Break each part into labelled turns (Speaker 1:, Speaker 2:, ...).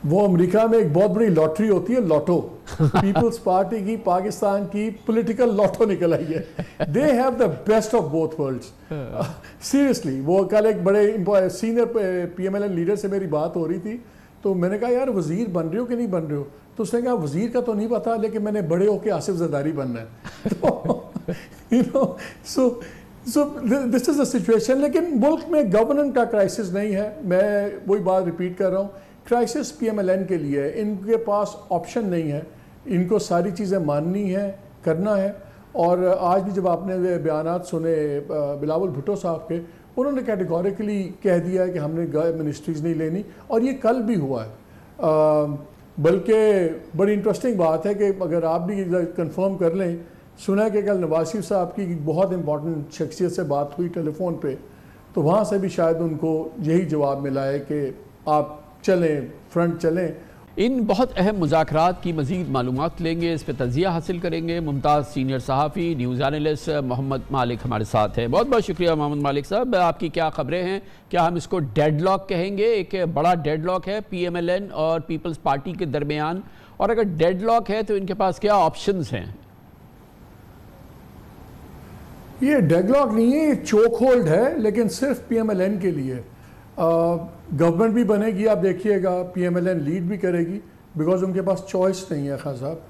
Speaker 1: वो अमेरिका में एक बहुत बड़ी लॉटरी होती है, लॉटो। पीपल्स पार्टी की पाकिस्तान की पॉलिटिकल लॉटो निकल आई है। They have the best of both worlds. Seriously, वो कल एक बड़े सीनियर पीएमएलएन लीडर से मेरी बात हो रही थी, तो मैंने कहा यार वजीर बन रहे हो कि नहीं बन रहे हो? तो उसने कहा वजीर का तो नहीं पता, लेकिन मैंने बड़े होके आसिफ जरदारी बनना है। तो you know, so this is the situation. लेकिन मुल्क में गवर्नेंस का क्राइसिस नहीं है। मैं वही बात रिपीट कर रहा हूँ, क्राइसिस पीएमएलएन के लिए। इनके पास ऑप्शन नहीं है, इनको सारी चीज़ें माननी है, करना है। और आज भी जब आपने बयानात सुने बिलावल भुट्टो साहब के, उन्होंने कैटेगोरिकली कह दिया है कि हमने मिनिस्ट्रीज़ नहीं लेनी, और ये कल भी हुआ है। बल्कि बड़ी इंटरेस्टिंग बात है कि अगर आप भी कंफर्म कर लें, सुना कि कल नवाज शरीफ साहब की बहुत इंपॉर्टेंट शख्सियत से बात हुई टेलीफोन पे, तो वहाँ से भी शायद उनको यही जवाब मिला है कि आप चलें, फ्रंट चलें।
Speaker 2: इन बहुत अहम मुज़ाकरात की मज़ीद मालूमात लेंगे, इस पर तज़िया हासिल करेंगे। मुमताज़ सीनियर सहाफ़ी न्यूज़ एनालिस्ट मोहम्मद मालिक हमारे साथ हैं। बहुत बहुत शुक्रिया मोहम्मद मालिक साहब। आपकी क्या ख़बरें हैं? क्या हम इसको डेडलॉक कहेंगे? एक बड़ा डेडलॉक है पीएमएलएन और पीपल्स पार्टी के दरमियान, और अगर डेडलॉक है तो इनके पास क्या ऑप्शंस हैं?
Speaker 1: ये डेडलॉक नहीं है, ये चोक होल्ड है, लेकिन सिर्फ पीएमएलएन के लिए। गवर्नमेंट भी बनेगी, आप देखिएगा, पीएमएलएन लीड भी करेगी, बिकॉज उनके पास चॉइस नहीं है। Khan sahab,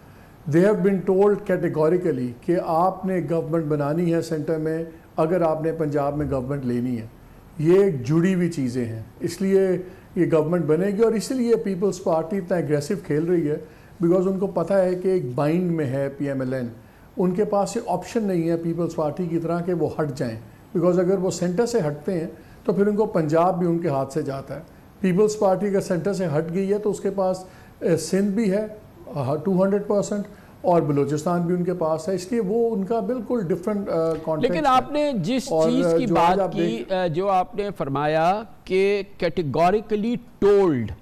Speaker 1: they have been told categorically कि आपने गवर्नमेंट बनानी है सेंटर में, अगर आपने पंजाब में गवर्नमेंट लेनी है। ये जुड़ी हुई चीज़ें हैं, इसलिए ये गवर्नमेंट बनेगी। और इसलिए पीपल्स पार्टी इतना एग्रेसिव खेल रही है, बिकॉज उनको पता है कि एक बाइंड में है पीएमएलएन। उनके पास ये ऑप्शन नहीं है पीपल्स पार्टी की तरह कि वो हट जाएं, बिकॉज अगर वो सेंटर से हटते हैं तो फिर उनको पंजाब भी उनके हाथ से जाता है। पीपल्स पार्टी अगर सेंटर से हट गई है तो उसके पास सिंध भी है 200%, और बलूचिस्तान भी उनके पास है, इसलिए वो उनका बिल्कुल डिफरेंट कॉन्टेक्स्ट।
Speaker 2: लेकिन आपने जिस चीज़ की बात की, जो आपने फरमाया कि कैटेगोरिकली टोल्ड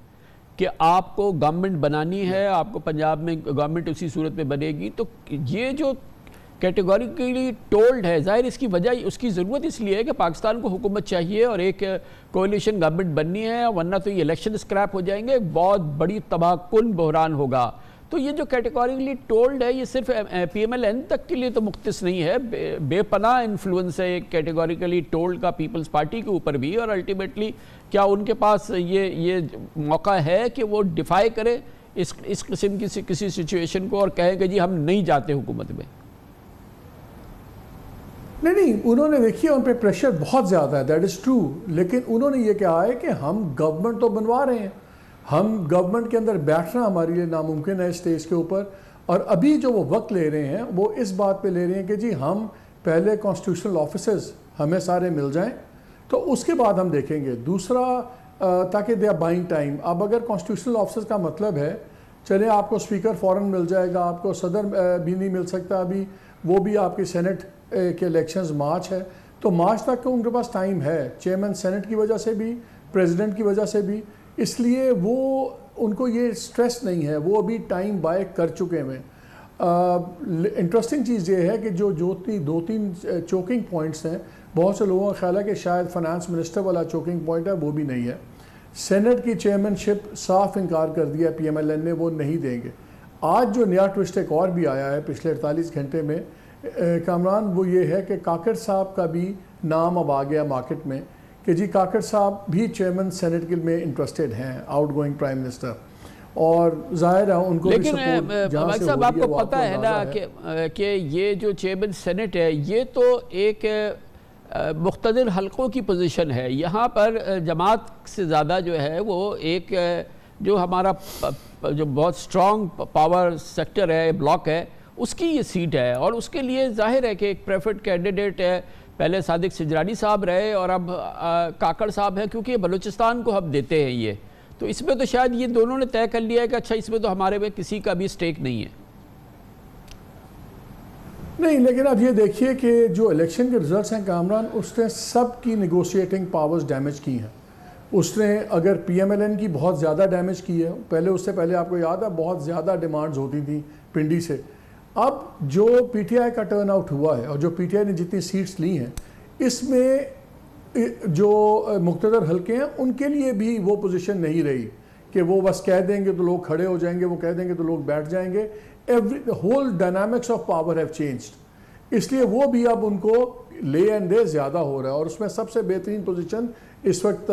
Speaker 2: कि आपको गवर्नमेंट बनानी है, आपको पंजाब में गवर्नमेंट उसी सूरत में बनेगी, तो ये जो कैटेगोरिकली टोल्ड है, जाहिर इसकी वजह, उसकी ज़रूरत इसलिए है कि पाकिस्तान को हुकूमत चाहिए और एक कोalition गवर्नमेंट बननी है, वरना तो ये इलेक्शन स्क्रैप हो जाएंगे, एक बहुत बड़ी तबाहकुन बहरान होगा। तो ये जो कैटेगोरिकली टोल्ड है, ये सिर्फ पीएमएलएन तक के लिए तो मुख्तस नहीं है, बेपनाह इन्फ्लुएंस है एक कैटेगोरिकली टोल्ड का पीपल्स पार्टी के ऊपर भी। और अल्टीमेटली क्या उनके पास ये मौका है कि वो डिफाई करे इस किस्म की किसी सिचुएशन को और कहें कि जी हम नहीं जाते हुकूमत में?
Speaker 1: नहीं, उन्होंने देखिए उन पे प्रेशर बहुत ज़्यादा है, दैट इज़ ट्रू। लेकिन उन्होंने ये कहा है कि हम गवर्नमेंट तो बनवा रहे हैं, हम गवर्नमेंट के अंदर बैठना हमारे लिए नामुमकिन है स्टेज के ऊपर। और अभी जो वो वक्त ले रहे हैं वो इस बात पे ले रहे हैं कि जी हम पहले कॉन्स्टिट्यूशनल ऑफिसर्स हमें सारे मिल जाएं, तो उसके बाद हम देखेंगे। दूसरा, ताकि दे आर बाइंग टाइम। अब अगर कॉन्स्टिट्यूशनल ऑफिसर्स का मतलब है, चले आपको स्पीकर फ़ौरन मिल जाएगा, आपको सदर भी नहीं मिल सकता अभी, वो भी आपकी सेनेट के इलेक्शंस मार्च है, तो मार्च तक उनके पास टाइम है, चेयरमैन सेनेट की वजह से भी, प्रेसिडेंट की वजह से भी। इसलिए वो उनको ये स्ट्रेस नहीं है, वो अभी टाइम बाय कर चुके हैं। इंटरेस्टिंग चीज़ ये है कि जो दो तीन चोकिंग पॉइंट्स हैं, बहुत से लोगों का ख्याल है कि शायद फाइनेंस मिनिस्टर वाला चोकिंग पॉइंट है, वो भी नहीं है। सेनेट की चेयरमैनशिप साफ इनकार कर दिया पीएमएलएन ने, वो नहीं देंगे। आज जो नया ट्विस्ट एक और भी आया है पिछले 48 घंटे में कामरान, वो ये है कि काकड़ साहब का भी नाम अब आ गया मार्केट में कि जी काकड़ साहब भी चेयरमैन सेनेट के में इंटरेस्टेड हैं, आउटगोइंग प्राइम मिनिस्टर। और जाहिर है उनको
Speaker 2: लेकिन साहब आपको पता है ना कि ये जो चेयरमैन सेनेट है, ये तो एक मुख्तलिफ हल्कों की पोजीशन है। यहाँ पर जमात से ज़्यादा जो है वो एक जो हमारा जो बहुत स्ट्रॉन्ग पावर सेक्टर है, ब्लॉक है, उसकी ये सीट है। और उसके लिए जाहिर है कि एक प्रेफर्ड कैंडिडेट है, पहले सादिक सिजरानी साहब रहे और अब काकड़ साहब हैं, क्योंकि बलूचिस्तान को हम देते हैं ये। तो इसमें तो शायद ये दोनों ने तय कर लिया है कि अच्छा इसमें तो हमारे में किसी का भी स्टेक नहीं है।
Speaker 1: नहीं, लेकिन अब ये देखिए कि जो इलेक्शन के रिजल्ट्स हैं कामरान, उसने सब की नेगोशिएटिंग पावर्स डैमेज की हैं। उसने अगर पीएमएलएन की बहुत ज़्यादा डैमेज की है, पहले उससे पहले आपको याद है बहुत ज़्यादा डिमांड्स होती थी पिंडी से। अब जो पीटीआई का टर्न आउट हुआ है और जो पीटीआई ने जितनी सीट्स ली हैं, इसमें जो मुख्तदर हल्के हैं उनके लिए भी वो पोजीशन नहीं रही कि वो बस कह देंगे तो लोग खड़े हो जाएंगे, वो कह देंगे तो लोग बैठ जाएंगे। Whole dynamics of power have changed, इसलिए वो भी अब उनको ले एंड दे ज़्यादा हो रहा है। और उसमें सबसे बेहतरीन पोजीशन इस वक्त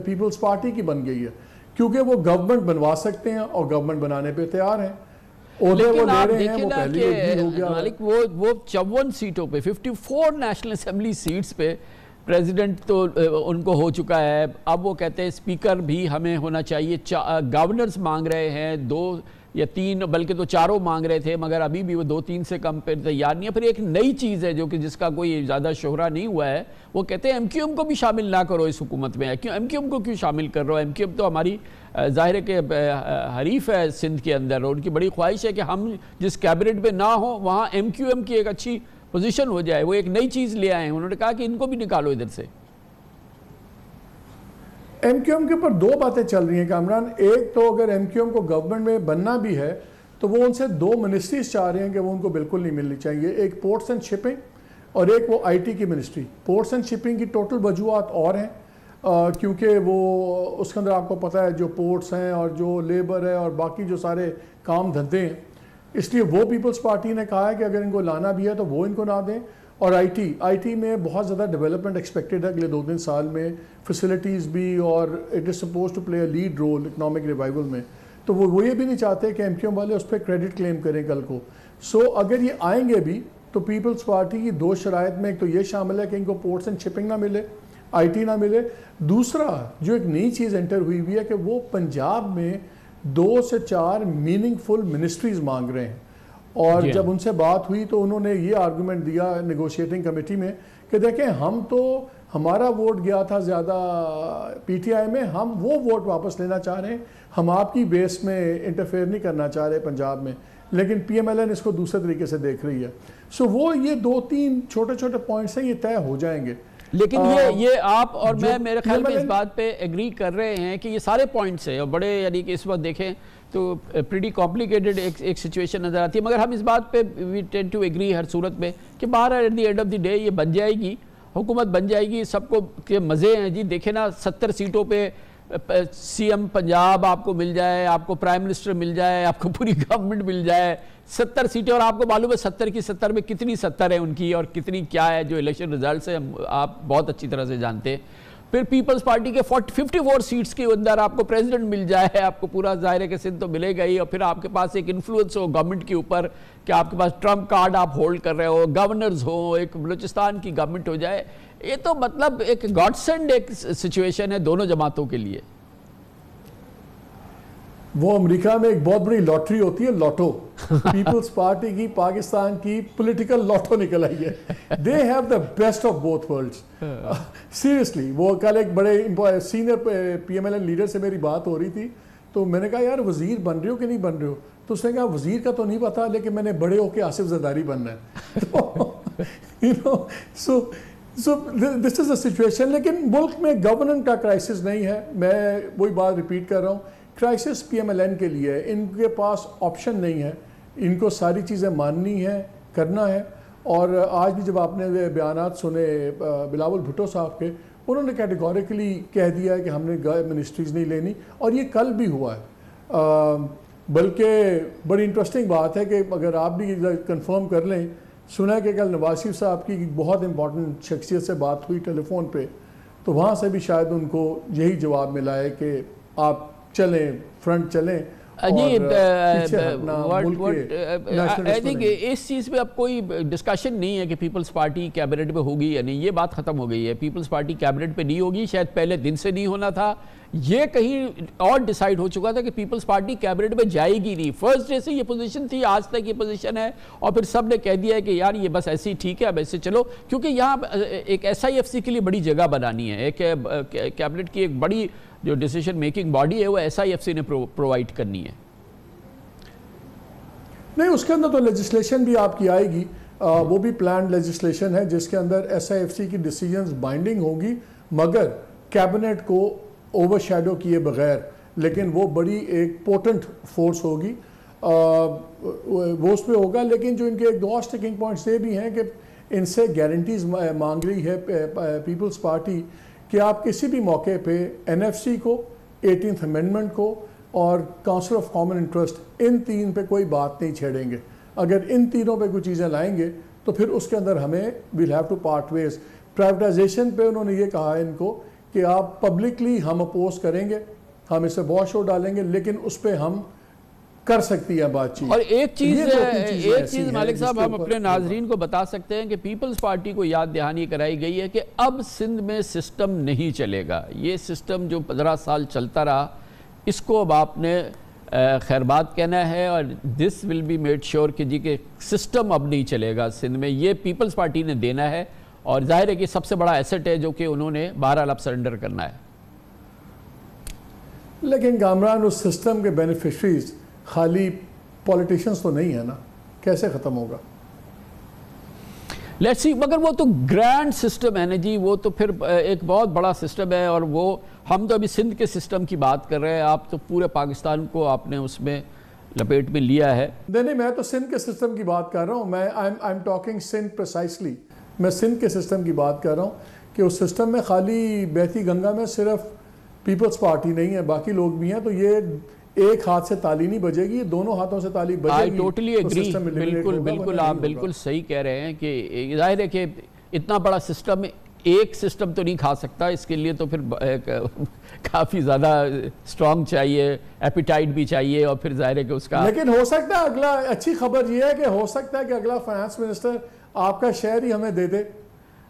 Speaker 1: पीपल्स पार्टी की बन गई है, क्योंकि वो गवर्नमेंट बनवा सकते हैं और गवर्नमेंट बनाने पे तैयार हैं।
Speaker 2: लेकिन आप देखें ना कि मालिक वो 54 सीटों पे 54 नेशनल असेंबली सीट्स पे प्रेसिडेंट तो उनको हो चुका है। अब वो कहते हैं स्पीकर भी हमें होना चाहिए, गवर्नर्स मांग रहे हैं 2 या 3 बल्कि तो 4 मांग रहे थे, मगर अभी भी वो 2-3 से कम पे तैयार नहीं है। फिर एक नई चीज़ है जो कि जिसका कोई ज़्यादा शोहरा नहीं हुआ है, वो कहते हैं एमक्यूएम को भी शामिल ना करो इस हुकूमत में। क्यों एमक्यूएम को क्यों शामिल कर रहे हो? एमक्यूएम तो हमारी ज़ाहिर है कि हरीफ है सिंध के अंदर, और उनकी बड़ी ख्वाहिश है कि हम जिस कैबिनेट में ना हो वहाँ एमक्यूएम की एक अच्छी पोजीशन हो जाए। वो एक नई चीज़ ले आए हैं, उन्होंने कहा कि इनको भी निकालो इधर से।
Speaker 1: एमक्यूएम के ऊपर 2 बातें चल रही हैं कामरान। एक तो अगर एमक्यूएम को गवर्नमेंट में बनना भी है तो वो उनसे 2 मिनिस्ट्रीज चाह रहे हैं कि वो उनको बिल्कुल नहीं मिलनी चाहिए, एक पोर्ट्स एंड शिपिंग और एक वो आईटी की मिनिस्ट्री। पोर्ट्स एंड शिपिंग की टोटल वजूहत और हैं, क्योंकि वो उसके अंदर आपको पता है जो पोर्ट्स हैं और जो लेबर है और बाकी जो सारे काम धंधे हैं, इसलिए वो पीपल्स पार्टी ने कहा है कि अगर इनको लाना भी है तो वो इनको ना दें। और आईटी में बहुत ज़्यादा डेवलपमेंट एक्सपेक्टेड है अगले 2-3 साल में, फैसिलिटीज़ भी, और it is suppose to play a lead role economic revival में। तो वो ये भी नहीं चाहते कि एमक्यूएम वाले उस पर क्रेडिट क्लेम करें कल को। सो अगर ये आएंगे भी तो पीपल्स पार्टी की 2 शराइत में, एक तो ये शामिल है कि इनको पोर्ट्स एंड शिपिंग ना मिले, आईटी ना मिले। दूसरा जो एक नई चीज़ एंटर हुई हुई है कि वो पंजाब में 2 से 4 मीनिंगफुल मिनिस्ट्रीज मांग रहे हैं। और जब उनसे बात हुई तो उन्होंने ये आर्गूमेंट दिया नेगोशिएटिंग कमेटी में कि देखें, हम तो हमारा वोट गया था ज़्यादा पीटीआई में, हम वो वोट वापस लेना चाह रहे हैं, हम आपकी बेस में इंटरफेयर नहीं करना चाह रहे पंजाब में, लेकिन पीएमएलएन इसको दूसरे तरीके से देख रही है। सो वो ये 2-3 छोटे छोटे पॉइंट्स हैं, ये तय हो जाएंगे।
Speaker 2: लेकिन ये आप और मैं मेरे ख्याल में इस बात पे एग्री कर रहे हैं कि ये सारे पॉइंट्स हैं और बड़े, यानी कि इस वक्त देखें तो प्रीटी कॉम्प्लिकेटेड एक सिचुएशन नज़र आती है, मगर हम इस बात पे वी टेंड टू एग्री हर सूरत में कि बाहर at the end of the day ये बन जाएगी, हुकूमत बन जाएगी, सबको के मज़े हैं जी। देखें ना 70 सीटों पे सीएम पंजाब आपको मिल जाए, आपको प्राइम मिनिस्टर मिल जाए, आपको पूरी गवर्नमेंट मिल जाए, 70 सीटें। और आपको मालूम है 70 की 70 में कितनी 70 है उनकी और कितनी क्या है, जो इलेक्शन रिजल्ट है आप बहुत अच्छी तरह से जानते हैं। फिर पीपल्स पार्टी के 54 सीट्स के अंदर आपको प्रेसिडेंट मिल जाए, आपको पूरा ज़ाहिर है कि सिंध तो मिलेगा ही, और फिर आपके पास एक इन्फ्लुएंस हो गवर्नमेंट के ऊपर कि आपके पास ट्रम्प कार्ड आप होल्ड कर रहे हो, गवर्नर्स हो, एक बलूचिस्तान की गवर्नमेंट हो जाए, ये तो मतलब एक गॉडसेंड एक सिचुएशन है दोनों जमातों के लिए।
Speaker 1: वो अमेरिका में एक बहुत बड़ी लॉटरी होती है, लॉटो। पीपल्स पार्टी की पाकिस्तान की पॉलिटिकल लॉटो निकल आई है। They have the best of both worlds, seriously. वो कल एक बड़े सीनियर पीएमएलएन लीडर से मेरी बात हो रही थी, तो मैंने कहा यार वजीर बन रहे हो कि नहीं बन रहे हो? तो उसने कहा वजीर का तो नहीं पता, लेकिन मैंने बड़े होके आसिफ जरदारी बनना है। तो you know, so this is a situation. लेकिन मुल्क में गवर्नेंस का क्राइसिस नहीं है, मैं वही बात रिपीट कर रहा हूँ। क्राइसिस पीएमएलएन के लिए, इनके पास ऑप्शन नहीं है, इनको सारी चीज़ें माननी है, करना है। और आज भी जब आपने बयानात सुने बिलावल भुट्टो साहब के, उन्होंने कैटेगोरिकली कह दिया है कि हमने मिनिस्ट्रीज़ नहीं लेनी, और ये कल भी हुआ है। बल्कि बड़ी इंटरेस्टिंग बात है कि अगर आप भी कंफर्म कर लें, सुना है कि कल नवाज शरीफ साहब की बहुत इंपॉर्टेंट शख्सियत से बात हुई टेलीफोन पे, तो वहाँ से भी शायद उनको यही जवाब मिला है कि आप चलें, फ्रंट चलें।
Speaker 2: जी, आई थिंक इस चीज़ पे अब कोई डिस्कशन नहीं है कि पीपल्स पार्टी कैबिनेट में होगी या नहीं, ये बात ख़त्म हो गई है। पीपल्स पार्टी कैबिनेट पे नहीं होगी, शायद पहले दिन से नहीं होना था, ये कहीं और डिसाइड हो चुका था कि पीपल्स पार्टी कैबिनेट में जाएगी नहीं। फर्स्ट डे से ये पोजीशन थी, आज तक ये पोजीशन है, और फिर सब ने कह दिया है कि यार ये बस ऐसे ही ठीक है, अब ऐसे चलो, क्योंकि यहाँ एक SIFC के लिए बड़ी जगह बनानी है। एक कैबिनेट की एक बड़ी जो डिसीजन मेकिंग बॉडी है वो SIFC ने प्रोवाइड करनी है।
Speaker 1: नहीं, उसके अंदर तो लेजिस्लेशन भी आपकी आएगी, वो भी प्लान लेजिस्लेशन है जिसके अंदर SIFC की डिसीजंस बाइंडिंग होगी, मगर कैबिनेट को ओवरशैडो किए बगैर। लेकिन वो बड़ी एक पोटेंट फोर्स होगी, वो उस पर होगा। लेकिन जो इनके एक दो स्टिकिंग पॉइंट्स ये भी हैं कि इनसे गारंटीज मांग रही है पीपल्स पार्टी कि आप किसी भी मौके पे NFC को 18th अमेंडमेंट को और काउंसिल ऑफ कॉमन इंटरेस्ट, इन तीन पे कोई बात नहीं छेड़ेंगे। अगर इन तीनों पे कुछ चीज़ें लाएंगे तो फिर उसके अंदर हमें will have to part ways. Privatisation पे उन्होंने ये कहा है इनको कि आप पब्लिकली हम अपोज करेंगे, हम इसे बहुत शोर डालेंगे, लेकिन उस पर हम कर सकती है बातचीत।
Speaker 2: और एक चीज मालिक साहब हम अपने नाजरीन को बता सकते हैं कि पीपल्स पार्टी को याद दहानी कराई गई है कि अब सिंध में सिस्टम नहीं चलेगा। ये सिस्टम जो 15 साल चलता रहा, इसको अब आपने खैरबाद कहना है और this will be made sure कि जी के सिस्टम अब नहीं चलेगा सिंध में। ये पीपल्स पार्टी ने देना है और जाहिर है कि सबसे बड़ा एसेट है जो कि उन्होंने बहरहाल अब सरेंडर करना है।
Speaker 1: लेकिन कामरान उस सिस्टम के बेनिफिशरीज खाली पॉलिटिशियंस तो नहीं है ना, कैसे ख़त्म होगा?
Speaker 2: लेट्स सी, मगर वो तो ग्रैंड सिस्टम है ना जी, वो तो फिर एक बहुत बड़ा सिस्टम है। और वो हम तो अभी सिंध के सिस्टम की बात कर रहे हैं, आप तो पूरे पाकिस्तान को आपने उसमें लपेट में लिया है।
Speaker 1: नहीं, मैं तो सिंध के सिस्टम की बात कर रहा हूँ। मैं I am talking Sindh precisely. मैं सिंध के सिस्टम की बात कर रहा हूँ कि उस सिस्टम में खाली बहती गंगा में सिर्फ पीपल्स पार्टी नहीं है, बाकी लोग भी हैं। तो ये एक हाथ से ताली नहीं बजेगी, ये दोनों हाथों से ताली बजेगी।
Speaker 2: आई टोटली एग्री, बिल्कुल आप बिल्कुल सही कह रहे हैं कि जाहिर है कि इतना बड़ा सिस्टम एक सिस्टम तो नहीं खा सकता, इसके लिए तो फिर काफ़ी ज़्यादा स्ट्रॉन्ग चाहिए, एपिटाइट भी चाहिए, और फिर जाहिर है कि उसका।
Speaker 1: लेकिन हो सकता है अगला, अच्छी खबर ये है कि हो सकता है कि अगला फाइनेंस मिनिस्टर आपका शहर ही हमें दे दे,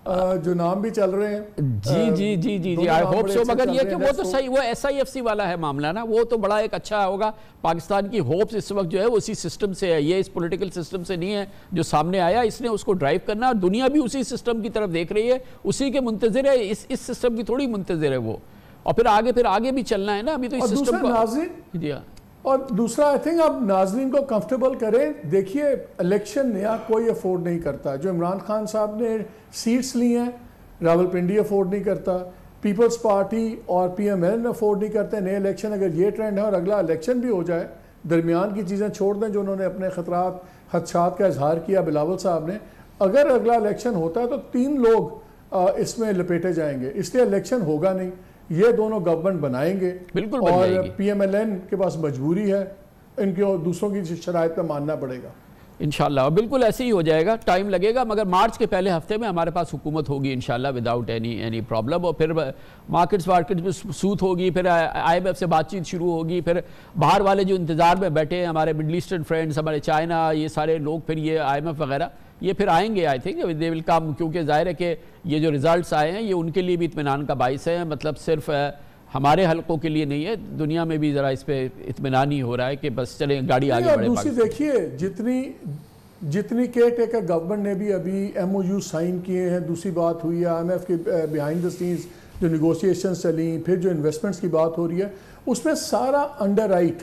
Speaker 1: जो नाम भी चल रहे हैं।
Speaker 2: जी आई होप सो। मगर ये कि वो तो सही, वो SIFC वाला है मामला ना, वो तो बड़ा एक अच्छा होगा। पाकिस्तान की होप्स इस वक्त जो है वो उसी सिस्टम से है, ये इस पॉलिटिकल सिस्टम से नहीं है जो सामने आया। इसने उसको ड्राइव करना, और दुनिया भी उसी सिस्टम की तरफ देख रही है, उसी के मुंतज़िर है। इस सिस्टम की थोड़ी मुंतज़िर है वो, और फिर आगे भी चलना है ना अभी तो इस सिस्टम को। जी हाँ।
Speaker 1: और दूसरा, आई थिंक आप नाजरीन को कंफर्टेबल करें। देखिए, इलेक्शन नया कोई अफोर्ड नहीं करता। जो इमरान खान साहब ने सीट्स ली हैं, रावलपिंडी अफोर्ड नहीं करता, पीपल्स पार्टी और PML अफोर्ड नहीं करते नए इलेक्शन। अगर ये ट्रेंड है और अगला इलेक्शन भी हो जाए, दरमियान की चीज़ें छोड़ दें जो उन्होंने अपने खदशात का इजहार किया बिलावल साहब ने, अगर अगला इलेक्शन होता है तो 3 लोग इसमें लपेटे जाएंगे। इसलिए इलेक्शन होगा नहीं, ये दोनों गवर्नमेंट बनाएंगे,
Speaker 2: बिल्कुल
Speaker 1: और PMLN के पास मजबूरी है, इनके दूसरों की शराइत पर मानना पड़ेगा। इंशाल्लाह
Speaker 2: बिल्कुल ऐसे ही हो जाएगा, टाइम लगेगा, मगर मार्च के पहले हफ्ते में हमारे पास हुकूमत होगी इंशाल्लाह, विदाउट एनी प्रॉब्लम। और फिर मार्केट्स में सूत होगी, फिर IMF से बातचीत शुरू होगी, फिर बाहर वाले जो इंतज़ार में बैठे हैं, हमारे मिडल ईस्टर्न फ्रेंड्स, हमारे चाइना, ये सारे लोग, फिर ये IMF वगैरह ये फिर आएंगे। I think they will come, क्योंकि जाहिर है कि ये जो रिजल्ट्स आए हैं ये उनके लिए भी इत्मीनान का बाइस है। मतलब सिर्फ हमारे हलकों के लिए नहीं है, दुनिया में भी ज़रा इस पर इत्मीनान ही हो रहा है कि बस चले गाड़ी आगे बढ़े।
Speaker 1: दूसरी देखिए, जितनी केयर टेकर गवर्नमेंट ने भी अभी MOU साइन किए हैं, दूसरी बात हुई है IMF के बिहाइंड द सीन्स जो निगोशिएशन चली, फिर जो इन्वेस्टमेंट्स की बात हो रही है, उसमें सारा अंडर राइट,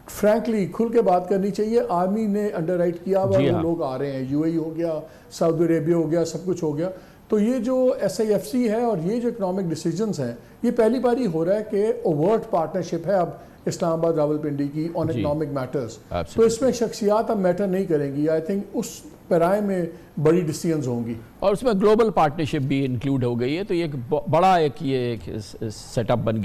Speaker 1: फ्रैंकली खुल के बात करनी चाहिए, आर्मी ने अंडर राइट किया हुआ। वो लोग आ रहे हैं, UAE हो गया, सऊदी अरेबिया हो गया, सब कुछ हो गया। तो ये जो SIFC है और ये जो इकोनॉमिक डिसीजंस हैं, ये पहली बारी हो रहा है कि ओवर्ट पार्टनरशिप है अब इस्लामाबाद रावलपिंडी की ऑन इकोनॉमिक मैटर्स। तो इसमें शख्सियात अब मैटर नहीं करेंगी। आई थिंक उस पैराए में बड़ी डिसीजंस होंगी,
Speaker 2: और उसमें ग्लोबल पार्टनरशिप भी इंक्लूड हो गई है। तो ये एक बड़ा एक सेटअप बन गया।